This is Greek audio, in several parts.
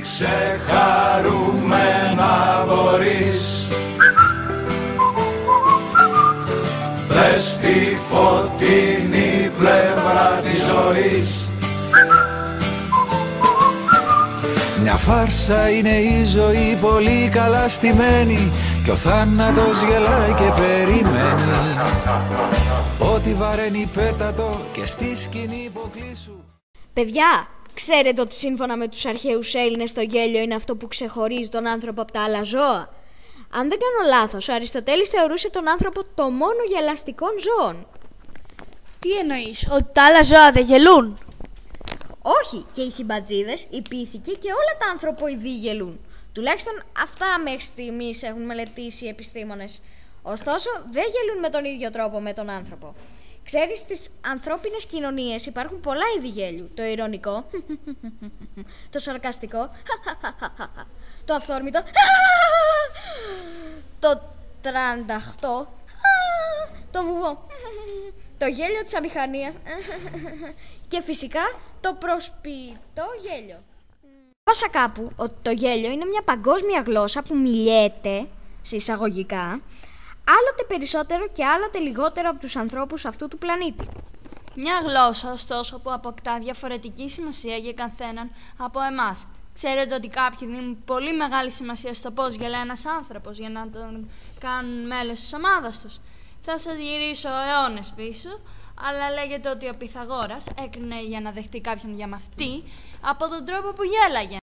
Ρίξε χαρούμενα μπορείς, δες τη φωτεινή πλευρά της ζωής. Μια φάρσα είναι η ζωή πολύ καλά στημένη κι ο θάνατος γελάει και περιμένει. Ό,τι βαραίνει πέτατο και στη σκηνή υποκλείσου. Παιδιά, ξέρετε ότι σύμφωνα με τους αρχαίους Έλληνες το γέλιο είναι αυτό που ξεχωρίζει τον άνθρωπο από τα άλλα ζώα? Αν δεν κάνω λάθος, ο Αριστοτέλης θεωρούσε τον άνθρωπο το μόνο γελαστικών ζώων. Τι εννοείς, ότι τα άλλα ζώα δεν γελούν? Όχι, και οι χιμπατζίδες, οι πίθηκοι και όλα τα ανθρωποειδή γελούν. Τουλάχιστον αυτά μέχρι στιγμής έχουν μελετήσει οι επιστήμονες. Ωστόσο, δεν γελούν με τον ίδιο τρόπο με τον άνθρωπο. Ξέρεις, στις ανθρώπινες κοινωνίες υπάρχουν πολλά είδη γέλιου. Το ειρωνικό, το σαρκαστικό, το αυθόρμητο, το τρανταχτό, το βουβό, το γέλιο της αμηχανίας και φυσικά το προσποιητό γέλιο. Πάσα κάπου ότι το γέλιο είναι μια παγκόσμια γλώσσα που μιλιέται, σε εισαγωγικά, άλλοτε περισσότερο και άλλοτε λιγότερο από τους ανθρώπους αυτού του πλανήτη. Μια γλώσσα, ωστόσο, που αποκτά διαφορετική σημασία για καθέναν από εμάς. Ξέρετε ότι κάποιοι δίνουν πολύ μεγάλη σημασία στο πώς γελάει ένας άνθρωπος για να τον κάνουν μέλος της ομάδας τους. Θα σας γυρίσω αιώνες πίσω, αλλά λέγεται ότι ο Πυθαγόρας έκρινε για να δεχτεί κάποιον διαμαθητή από τον τρόπο που γέλαγε.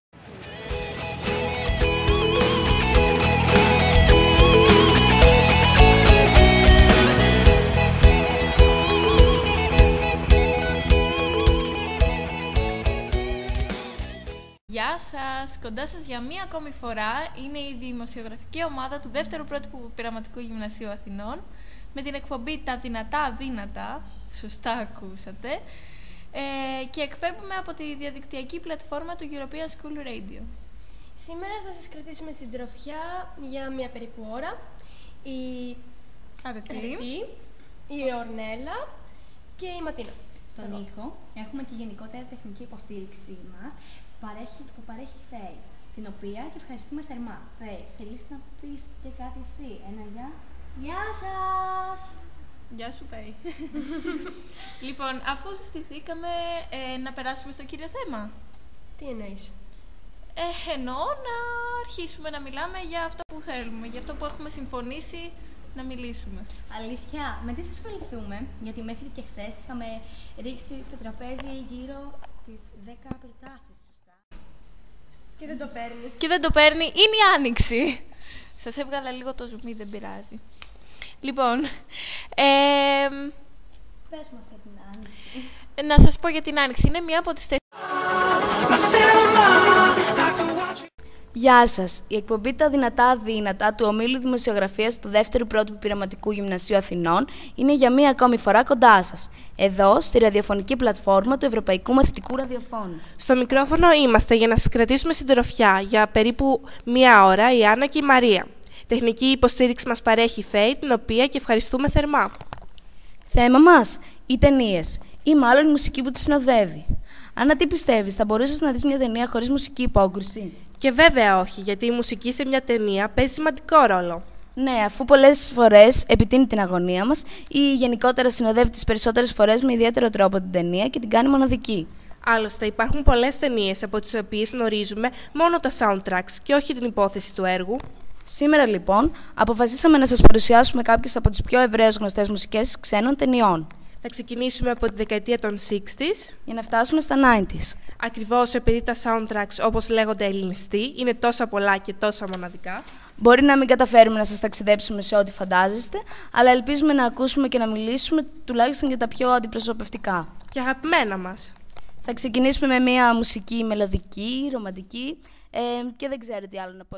Γεια σας! Κοντά σας για μία ακόμη φορά είναι η δημοσιογραφική ομάδα του δεύτερου πρότυπου πειραματικού γυμνασίου Αθηνών με την εκπομπή «Τα δυνατά αδύνατα», σωστά ακούσατε, και εκπέμπουμε από τη διαδικτυακή πλατφόρμα του European School Radio. Σήμερα θα σας κρατήσουμε συντροφιά για μία περίπου ώρα η Αρετή, η Ορνέλα και η Ματίνα. Στον ήχο έχουμε τη γενικότερη τεχνική υποστήριξή μας που παρέχει Φέη, την οποία και ευχαριστούμε θερμά. Φέη, θέλεις να πεις και κάτι εσύ? Ένα γεια. Γεια σας! Γεια σου, Φέη. Λοιπόν, αφού συστηθήκαμε, να περάσουμε στο κύριο θέμα. Τι εννοείς? Εννοώ να αρχίσουμε να μιλάμε για αυτό που θέλουμε, για αυτό που έχουμε συμφωνήσει να μιλήσουμε. Αλήθεια, με τι θα ασχοληθούμε? Γιατί μέχρι και χθες είχαμε ρίξει στο τραπέζι γύρω στις 10 προτάσεις, σωστά? Και δεν το παίρνει. Και δεν το παίρνει, είναι η Άνοιξη. Σας έβγαλα λίγο το ζουμί, δεν πειράζει. Λοιπόν, πες μας για την Άνοιξη. Να σας πω για την Άνοιξη. Είναι μία από τις Γεια σας. Η εκπομπή «Τα δυνατά αδύνατα» του Ομίλου Δημοσιογραφίας του δεύτερου πρότυπου πειραματικού γυμνασίου Αθηνών είναι για μία ακόμη φορά κοντά σας. Εδώ, στη ραδιοφωνική πλατφόρμα του Ευρωπαϊκού Μαθητικού Ραδιοφώνου. Στο μικρόφωνο είμαστε για να σας κρατήσουμε συντροφιά για περίπου μία ώρα η Άννα και η Μαρία. Τεχνική υποστήριξη μας παρέχει η Φέη, την οποία και ευχαριστούμε θερμά. Θέμα μας, οι ταινίες, ή μάλλον η μουσική που τη συνοδεύει. Άννα, τι πιστεύεις, θα μπορούσες να δεις μια ταινία χωρίς μουσική υπόκριση? Και βέβαια όχι, γιατί η μουσική σε μια ταινία παίζει σημαντικό ρόλο. Ναι, αφού πολλές φορές επιτείνει την αγωνία μας ή γενικότερα συνοδεύει τις περισσότερες φορές με ιδιαίτερο τρόπο την ταινία και την κάνει μοναδική. Άλλωστε, υπάρχουν πολλές ταινίες από τις οποίες γνωρίζουμε μόνο τα soundtracks και όχι την υπόθεση του έργου. Σήμερα, λοιπόν, αποφασίσαμε να σας παρουσιάσουμε κάποιες από τις πιο ευρέως γνωστές μουσικές ξένων ταινιών. Θα ξεκινήσουμε από τη δεκαετία των 60s για να φτάσουμε στα 90s. Ακριβώς επειδή τα soundtracks, όπως λέγονται ελληνιστοί, είναι τόσα πολλά και τόσα μοναδικά. Μπορεί να μην καταφέρουμε να σας ταξιδέψουμε σε ό,τι φαντάζεστε, αλλά ελπίζουμε να ακούσουμε και να μιλήσουμε τουλάχιστον για τα πιο αντιπροσωπευτικά. Και αγαπημένα μας. Θα ξεκινήσουμε με μια μουσική μελωδική, ρομαντική και δεν ξέρω τι άλλο να πω.